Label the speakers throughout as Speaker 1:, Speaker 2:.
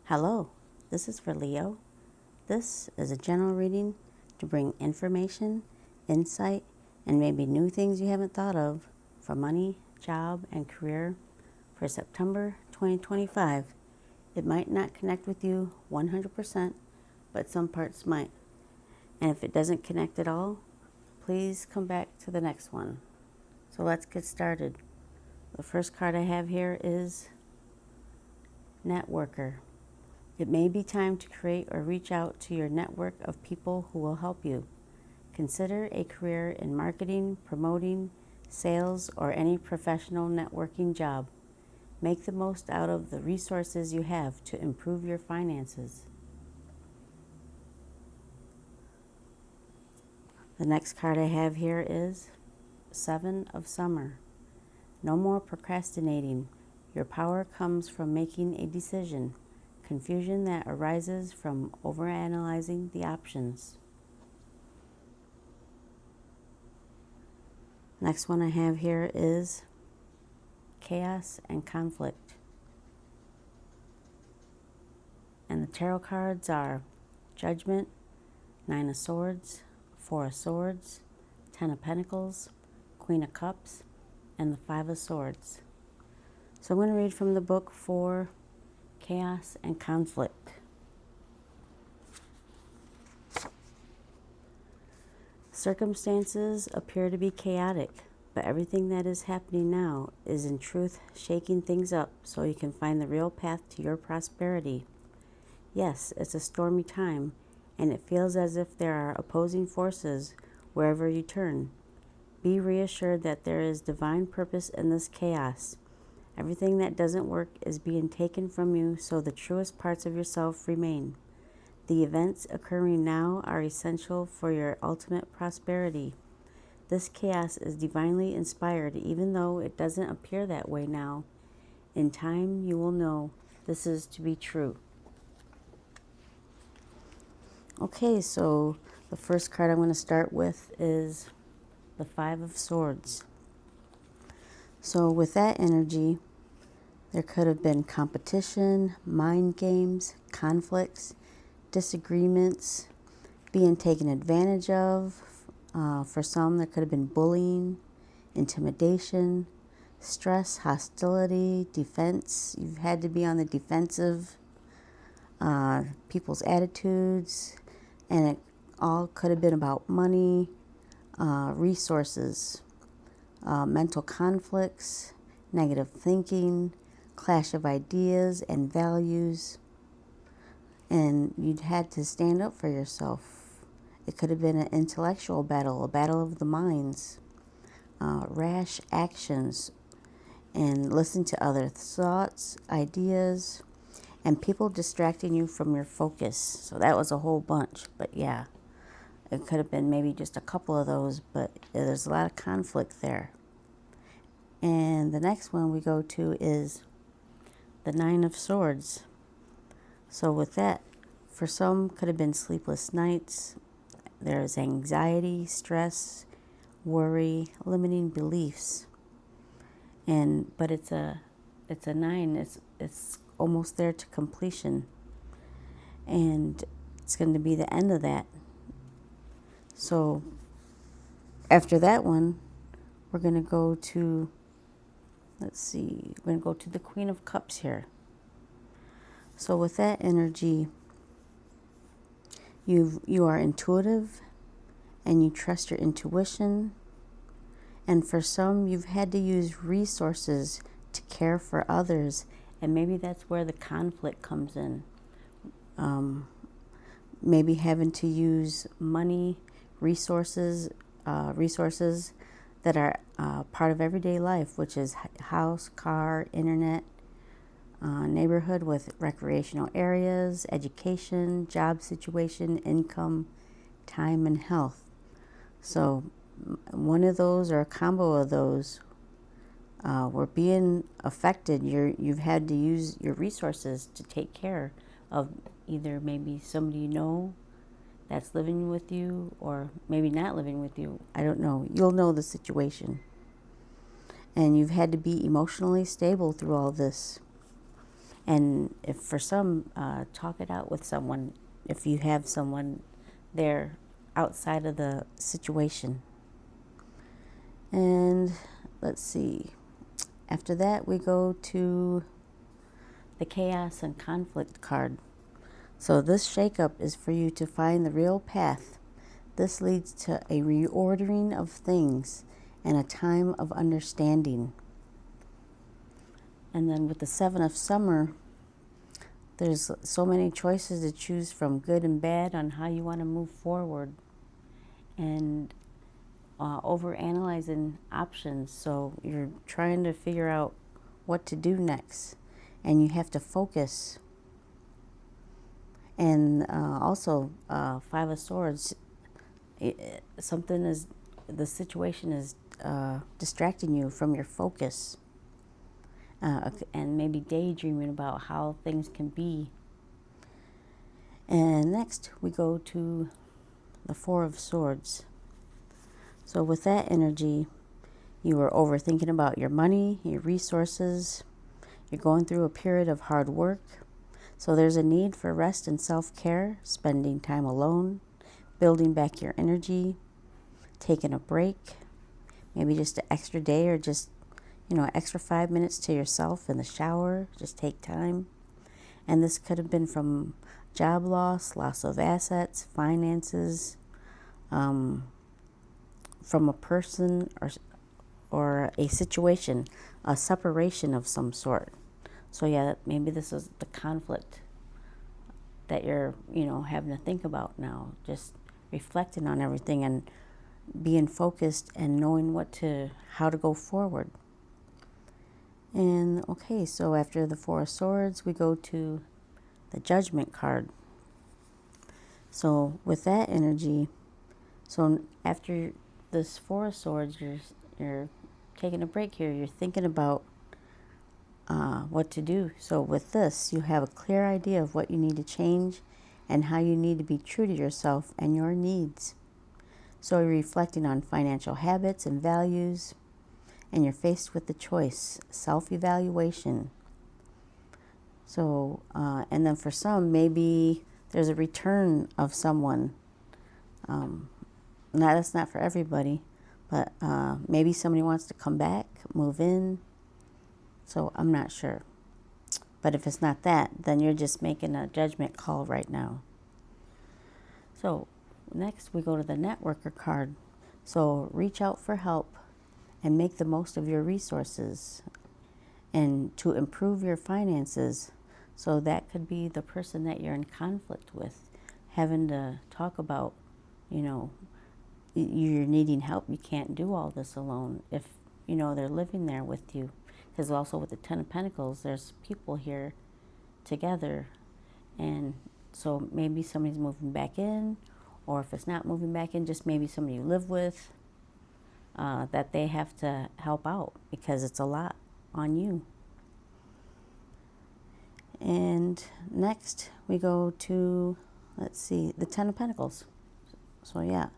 Speaker 1: Hello, this is for Leo. This is a general reading to bring information, insight, and maybe new things you haven't thought of for money, job, and career for September 2025. It might not connect with you 100%, but some parts might. And if it doesn't connect at all, please come back to the next one. So let's get started. The first card I have here is Networker. It may be time to create or reach out to your network of people who will help you. Consider a career in marketing, promoting, sales, or any professional networking job. Make the most out of the resources you have to improve your finances. The next card I have here is Seven of Summer. No more procrastinating. Your power comes from making a decision. Confusion that arises from overanalyzing the options. Next one I have here is Chaos and Conflict. And the tarot cards are Judgment, Nine of Swords, Four of Swords, Ten of Pentacles, Queen of Cups, and the Five of Swords. So I'm going to read from the book for Chaos and Conflict. Circumstances appear to be chaotic, but everything that is happening now is in truth shaking things up so you can find the real path to your prosperity. Yes, it's a stormy time, and it feels as if there are opposing forces wherever you turn. Be reassured that there is divine purpose in this chaos. Everything that doesn't work is being taken from you so the truest parts of yourself remain. The events occurring now are essential for your ultimate prosperity. This chaos is divinely inspired, even though it doesn't appear that way now. In time, you will know this is to be true. Okay, so the first card I'm going to start with is the Five of Swords. So with that energy, there could have been competition, mind games, conflicts, disagreements, being taken advantage of. For some, there could have been bullying, intimidation, stress, hostility, defense. You've had to be on the defensive. People's attitudes, and it all could have been about money, resources, mental conflicts, negative thinking, clash of ideas and values, and you'd had to stand up for yourself. It could have been an intellectual battle, a battle of the minds, rash actions, and listen to other thoughts, ideas, and people distracting you from your focus. So that was a whole bunch, but yeah, it could have been maybe just a couple of those, but there's a lot of conflict there. And the next one we go to is the Nine of Swords. So with that, for some, could have been sleepless nights. There's anxiety, stress, worry, limiting beliefs. But it's a nine. It's almost there to completion, and it's going to be the end of that. So after that one, we're going to go to, we're going to go to the Queen of Cups here. So with that energy, you are intuitive and you trust your intuition. And for some, you've had to use resources to care for others. And maybe that's where the conflict comes in. Maybe having to use money, resources that are part of everyday life, which is house, car, internet, neighborhood with recreational areas, education, job situation, income, time, and health. So one of those or a combo of those were being affected. You've had to use your resources to take care of either maybe somebody you know that's living with you or maybe not living with you. I don't know. You'll know the situation. And you've had to be emotionally stable through all this. And if for some, talk it out with someone if you have someone there outside of the situation. And let's see. After that, we go to the chaos and conflict card. So this shakeup is for you to find the real path. This leads to a reordering of things and a time of understanding. And then with the Seven of Summer, there's so many choices to choose from, good and bad, on how you want to move forward. And over analyzing options. So you're trying to figure out what to do next. And you have to focus. And also, Five of Swords, the situation is distracting you from your focus. And maybe daydreaming about how things can be. And next we go to the Four of Swords. So with that energy, you are overthinking about your money, your resources. You're going through a period of hard work. So there's a need for rest and self-care, spending time alone, building back your energy, taking a break, maybe just an extra day, or just extra 5 minutes to yourself in the shower. Just take time. And this could have been from job loss of assets, finances, from a person or a situation, a separation of some sort. So yeah, maybe this is the conflict that you're, having to think about now. Just reflecting on everything and being focused and knowing how to go forward. And okay, so after the Four of Swords, we go to the Judgment card. So with that energy, so after this Four of Swords, you're taking a break here. You're thinking about what to do. So with this, you have a clear idea of what you need to change and how you need to be true to yourself and your needs. So you're reflecting on financial habits and values, and you're faced with the choice, self-evaluation. So, and then for some, maybe there's a return of someone. That's not for everybody, but maybe somebody wants to come back, move in. So I'm not sure. But if it's not that, then you're just making a judgment call right now. So next we go to the Networker card. So reach out for help and make the most of your resources and to improve your finances. So that could be the person that you're in conflict with, having to talk about, you're needing help. You can't do all this alone if, they're living there with you. Because also with the Ten of Pentacles, there's people here together. And so maybe somebody's moving back in, or if it's not moving back in, just maybe somebody you live with, that they have to help out because it's a lot on you. And next we go to, let's see, the Ten of Pentacles. So yeah,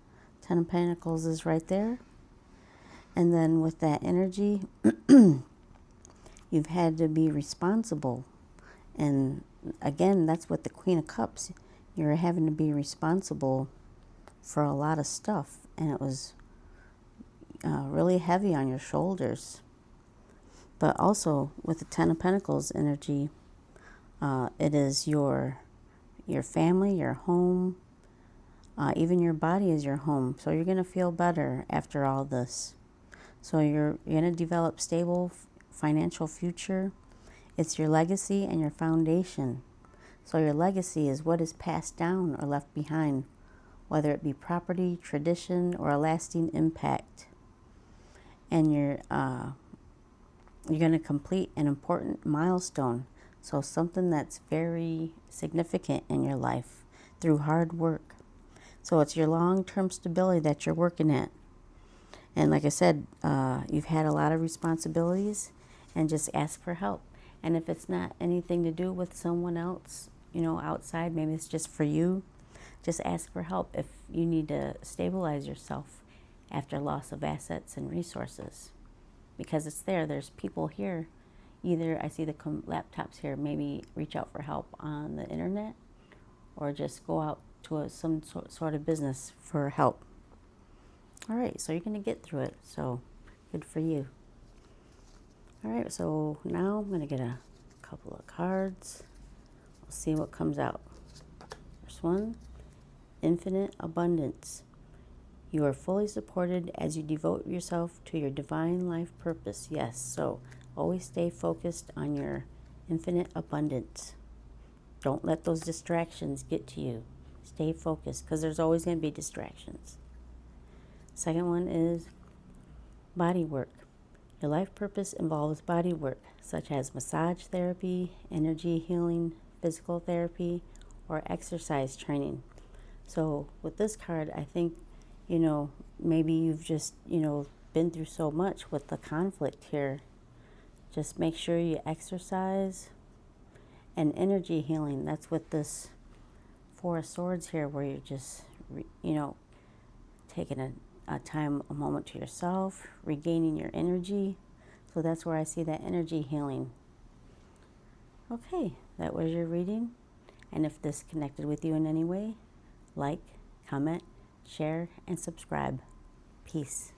Speaker 1: Ten of Pentacles is right there. And then with that energy, you've had to be responsible. And again, that's with the Queen of Cups. You're having to be responsible for a lot of stuff. And it was really heavy on your shoulders. But also with the Ten of Pentacles energy, it is your family, your home, even your body is your home. So you're going to feel better after all this. So you're going to develop stable financial future. It's your legacy and your foundation. So your legacy is what is passed down or left behind, whether it be property, tradition, or a lasting impact. And you're going to complete an important milestone. So something that's very significant in your life through hard work. So it's your long-term stability that you're working at. And like I said, you've had a lot of responsibilities, and just ask for help. And if it's not anything to do with someone else, outside, maybe it's just for you, just ask for help if you need to stabilize yourself after loss of assets and resources. Because it's there. There's people here, either I see the laptops here, maybe reach out for help on the internet or just go out to some sort of business for help. All right, so you're going to get through it. So good for you. All right, so now I'm going to get a couple of cards. We'll see what comes out. First one, infinite abundance. You are fully supported as you devote yourself to your divine life purpose. Yes, so always stay focused on your infinite abundance. Don't let those distractions get to you. Stay focused because there's always going to be distractions. Second one is body work. Your life purpose involves body work such as massage therapy, energy healing, physical therapy, or exercise training. So with this card, I think, maybe you've just, been through so much with the conflict here. Just make sure you exercise. And energy healing, that's with this Four of Swords here, where you're just, taking a moment to yourself, regaining your energy. So that's where I see that energy healing. Okay, that was your reading. And if this connected with you in any way, like, comment, share, and subscribe. Peace.